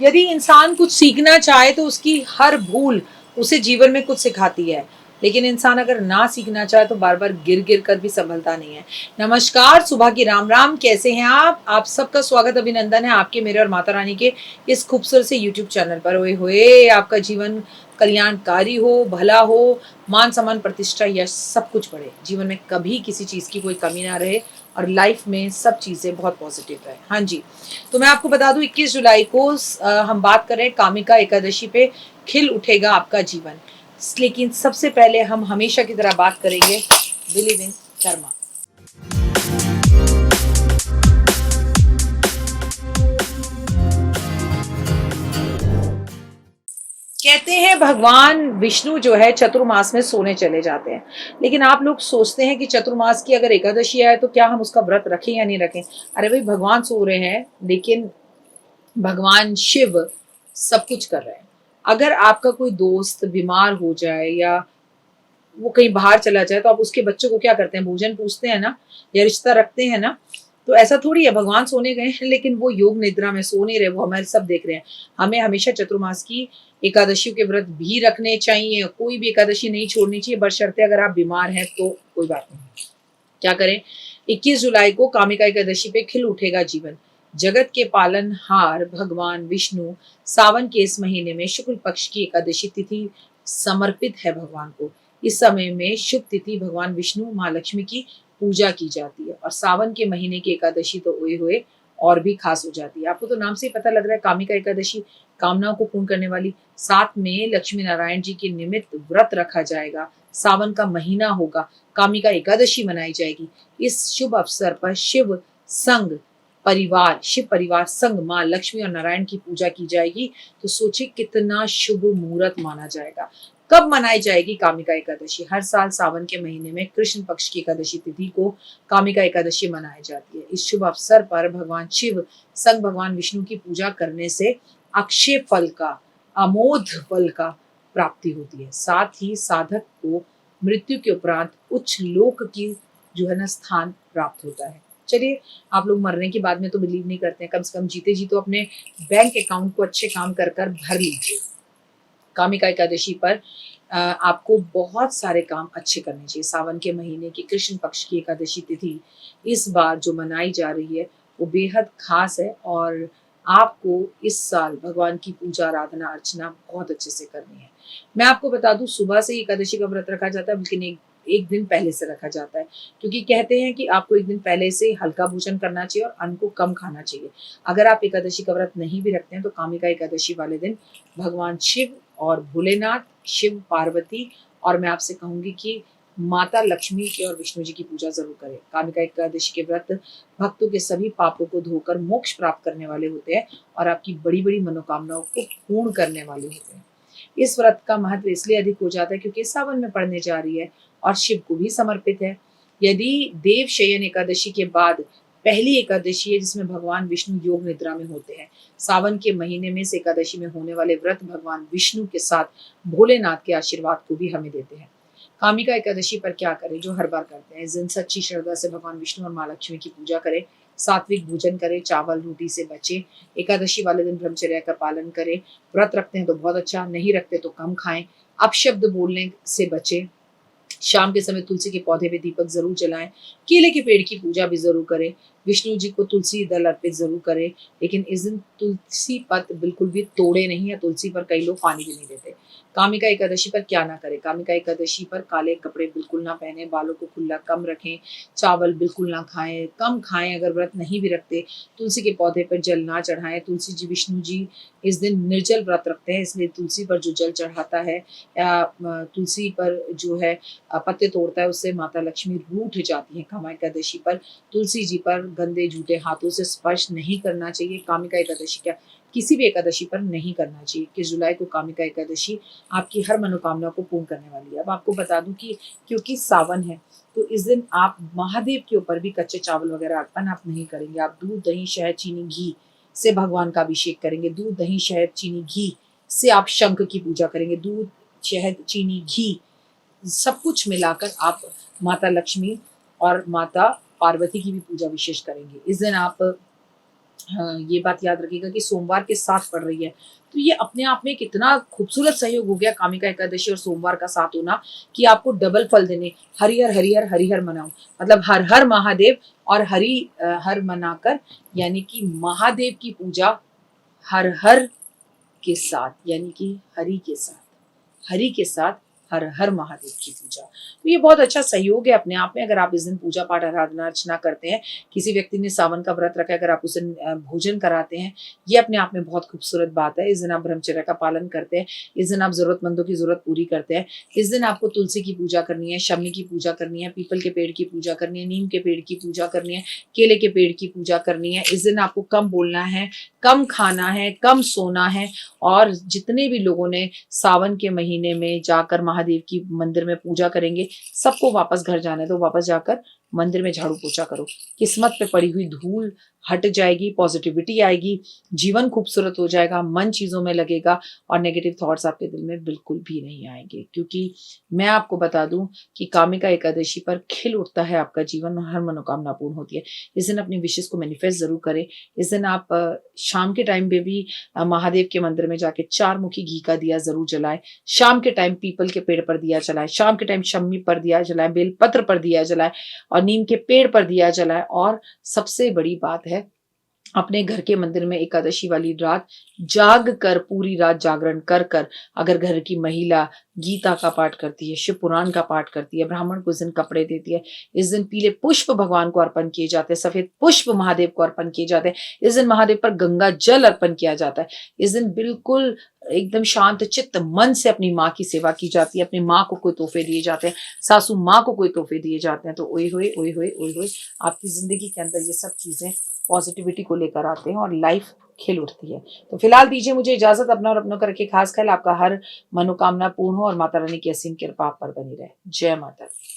यदि इंसान कुछ सीखना चाहे तो उसकी हर भूल उसे जीवन में कुछ सिखाती है, लेकिन इंसान अगर ना सीखना चाहे तो बार बार गिर गिर कर भी संभलता नहीं है। नमस्कार, सुबह की राम राम। कैसे हैं आप सबका स्वागत अभिनंदन है आपके, मेरे और माता रानी के इस खूबसूरत से यूट्यूब चैनल पर। ओए होए, आपका जीवन कल्याणकारी हो, भला हो, मान सम्मान प्रतिष्ठा यश सब कुछ बढ़े, जीवन में कभी किसी चीज़ की कोई कमी ना रहे और लाइफ में सब चीज़ें बहुत पॉजिटिव रहे। हाँ जी, तो मैं आपको बता दूं 21 जुलाई को हम बात कर रहे हैं कामिका एकादशी पे, खिल उठेगा आपका जीवन। लेकिन सबसे पहले हम हमेशा की तरह बात करेंगे बिलीव इन कर्मा। कहते हैं भगवान विष्णु जो है चतुर्मास में सोने चले जाते हैं, लेकिन आप लोग सोचते हैं कि चतुर्मास की अगर एकादशी आए तो क्या हम उसका व्रत रखें या नहीं रखें। अरे भाई, भगवान सो रहे हैं लेकिन भगवान शिव सब कुछ कर रहे हैं। अगर आपका कोई दोस्त बीमार हो जाए या वो कहीं बाहर चला जाए तो आप उसके बच्चों को क्या करते हैं, भोजन पूछते हैं ना, या रिश्ता रखते हैं ना। तो ऐसा थोड़ी है भगवान सोने गए हैं लेकिन वो योग निद्रा में सो नहीं रहे, वो हमारे सब देख रहे हैं। हमें हमेशा चतुर्मास की एकादशियों के व्रत भी रखने चाहिए, कोई भी एकादशी नहीं छोड़नी चाहिए, बशर्ते अगर आप बीमार हैं तो कोई बात नहीं। क्या करें? 21 जुलाई को कामिका एकादशी पे खिल उठेगा जीवन। जगत के पालनहार भगवान विष्णु सावन के इस महीने में शुक्ल पक्ष की एकादशी तिथि समर्पित है भगवान को। इस समय में शुभ तिथि भगवान विष्णु माँ लक्ष्मी की पूजा की जाती है और सावन के महीने की एकादशी तो ओए हुए और भी खास हो जाती है। आपको तो नाम से ही पता लग रहा है, कामिका एकादशी कामनाओं को पूर्ण करने वाली। साथ में लक्ष्मी नारायण जी के निमित्त व्रत रखा जाएगा। सावन का महीना होगा, कामिका एकादशी मनाई जाएगी। इस शुभ अवसर पर शिव परिवार संग माँ लक्ष्मी और नारायण की पूजा की जाएगी। तो सोचिए कितना शुभ मुहूर्त माना जाएगा। कब मनाई जाएगी कामिका एकादशी? हर साल सावन के महीने में कृष्ण पक्ष की एकादशी तिथि को कामिका एकादशी मनाई जाती है। इस शुभ अवसर पर भगवान शिव संग भगवान विष्णु की पूजा करने से अक्षय फल का, अमोघ फल का प्राप्ति होती है। साथ ही साधक को मृत्यु के उपरांत उच्च लोक की जो है ना स्थान प्राप्त होता है। चलिए, आप लोग मरने के बाद में तो बिलीव नहीं करते हैं, कम से कम जीते जी तो अपने बैंक अकाउंट को अच्छे काम कर कर भर लीजिए। कामिका एकादशी पर आपको बहुत सारे काम अच्छे करने चाहिए। सावन के महीने की कृष्ण पक्ष की एकादशी तिथि इस बार जो मनाई जा रही है वो बेहद खास है और आपको इस साल भगवान की पूजा आराधना अर्चना बहुत अच्छे से करनी है। मैं आपको बता दूं, सुबह से ही एकादशी का व्रत रखा जाता है, लेकिन एक दिन पहले से रखा जाता है, क्योंकि कहते हैं कि आपको एक दिन पहले से हल्का भोजन करना चाहिए और अन्न को कम खाना चाहिए। अगर आप एकादशी का व्रत नहीं भी रखते हैं तो कामिका एकादशी वाले दिन भगवान शिव और भोलेनाथ, शिव पार्वती और मैं आपसे कहूंगी कि माता लक्ष्मी की और विष्णु जी की पूजा जरूर करें। कामिका एकादशी के व्रत भक्तों के सभी पापों को धोकर मोक्ष प्राप्त करने वाले होते हैं और आपकी बड़ी बड़ी मनोकामनाओं को पूर्ण करने वाले होते हैं। इस व्रत का महत्व इसलिए अधिक हो जाता है क्योंकि सावन में पड़ने जा रही है और शिव को भी समर्पित है। यदि देव शयन एकादशी के बाद पहली एकादशी है जिसमें भगवान विष्णु योग निद्रा में होते हैं। सावन के महीने में इस एकादशी में होने वाले व्रत भगवान विष्णु के साथ भोलेनाथ के आशीर्वाद को भी हमें देते हैं। कामिका एकादशी पर क्या करें? जो हर बार करते हैं, इस दिन सच्ची श्रद्धा से भगवान विष्णु और माँ लक्ष्मी की पूजा करें, सात्विक भोजन करें, चावल रोटी से बचें। एकादशी वाले दिन ब्रह्मचर्य का पालन करें। व्रत रखते हैं तो बहुत अच्छा, नहीं रखते तो कम खाएं। अपशब्द बोलने से बचें। शाम के समय तुलसी के पौधे में दीपक जरूर जलाएं। केले के पेड़ की पूजा भी जरूर करें। विष्णु जी को तुलसी दल अर्पित जरूर करें, लेकिन इस दिन तुलसी पत्र बिल्कुल भी तोड़े नहीं, या तुलसी पर कई लोग पानी भी नहीं देते। कामिका एकादशी पर क्या ना करें? कामिका एकादशी पर काले कपड़े बिल्कुल ना पहने, बालों को खुला कम रखें, चावल बिल्कुल ना खाएं, कम खाएं। अगर व्रत नहीं भी रखते, तुलसी के पौधे पर जल ना चढ़ाएं। तुलसी जी, विष्णु जी इस दिन निर्जल व्रत रखते हैं, इसलिए तुलसी पर जो जल चढ़ाता है या तुलसी पर जो है पत्ते तोड़ता है, उससे माता लक्ष्मी रूठ जाती है। कामिका एकादशी पर तुलसी जी पर गंदे झूठे हाथों से स्पर्श नहीं करना चाहिए। कामिका एकादशी क्या, किसी भी एकादशी पर नहीं करना चाहिए। 21 जुलाई को कामिका एकादशी आपकी हर मनोकामना को पूर्ण करने वाली है। अब आपको बता दूं कि क्योंकि सावन है तो इस दिन आप महादेव के ऊपर भी कच्चे चावल वगैरह अर्पण आप नहीं करेंगे। आप दूध दही शहद चीनी घी से भगवान का अभिषेक करेंगे। दूध दही शहद चीनी घी से आप शंख की पूजा करेंगे। दूध शहद चीनी घी सब कुछ मिलाकर आप माता लक्ष्मी और माता पार्वती की भी पूजा विशेष करेंगे। इस दिन आप हाँ, ये बात याद रखिएगा कि सोमवार के साथ पड़ रही है। तो ये अपने आप में एक इतना खूबसूरत सहयोग हो गया कामिका एकादशी और सोमवार का साथ होना कि आपको डबल फल देने। हरिहर, हरिहर, हरिहर मनाओ। मतलब हर हर महादेव और हर मनाकर, यानी कि महादेव की पूजा हर हर के साथ, यानी कि हरि के साथ हर हर महादेव की पूजा। तो ये बहुत अच्छा सहयोग है अपने आप में। अगर आप इस दिन पूजा पाठ आराधना अर्चना करते हैं, किसी व्यक्ति ने सावन का व्रत रखा है, अगर आप उस दिन भोजन कराते हैं, ये अपने आप में बहुत खूबसूरत बात है। इस दिन आप ब्रह्मचर्य का पालन करते हैं, इस दिन आप जरूरतमंदों की जरूरत पूरी करते हैं। इस दिन आपको तुलसी की पूजा करनी है, शमी की पूजा करनी है, पीपल के पेड़ की पूजा करनी है, नीम के पेड़ की पूजा करनी है, केले के पेड़ की पूजा करनी है। इस दिन आपको कम बोलना है, कम खाना है, कम सोना है। और जितने भी लोगों ने सावन के महीने में जाकर महादेव की मंदिर में पूजा करेंगे, सबको वापस घर जाना है तो वापस जाकर मंदिर में झाड़ू पोछा करो। किस्मत पे पड़ी हुई धूल हट जाएगी, पॉजिटिविटी आएगी, जीवन खूबसूरत हो जाएगा, मन चीजों में लगेगा और नेगेटिव थॉट्स आपके दिल में बिल्कुल भी नहीं आएंगे। क्योंकि मैं आपको बता दूं कि कामिका एकादशी पर खिल उठता है आपका जीवन और हर मनोकामना पूर्ण होती है। इस दिन अपनी विशेष को मैनिफेस्ट जरूर करें। इस दिन आप शाम के टाइम पे भी महादेव के मंदिर में जाके 4 मुखी घी का दिया जरूर जलाएं। शाम के टाइम पीपल के पेड़ पर दिया जलाएं, शाम के टाइम शम्मी पर दिया जलाएं, बेलपत्र पर दिया जलाएं और नीम के पेड़ पर दिया जलाएं। और सबसे बड़ी बात है, अपने घर के मंदिर में एकादशी वाली रात जाग कर, पूरी रात जागरण कर कर, अगर घर की महिला गीता का पाठ करती है, शिव पुराण का पाठ करती है, ब्राह्मण को इस दिन कपड़े देती है, इस दिन पीले पुष्प भगवान को अर्पण किए जाते हैं, सफेद पुष्प महादेव को अर्पण किए जाते हैं, इस दिन महादेव पर गंगा जल अर्पण किया जाता है। इस दिन बिल्कुल एकदम शांत चित्त मन से अपनी माँ की सेवा की जाती है, अपनी माँ को कोई तोहफे दिए जाते हैं, सासू माँ को कोई तोहफे दिए जाते हैं। तो ओए होए ओए होए ओए होए, आपकी जिंदगी के अंदर ये सब चीजें पॉजिटिविटी को लेकर आते हैं और लाइफ खिल उठती है। तो फिलहाल दीजिए मुझे इजाजत। अपना और अपनों का रखिए खास ख्याल। आपका हर मनोकामना पूर्ण हो और माता रानी की असीम कृपा आप पर बनी रहे। जय माता दी।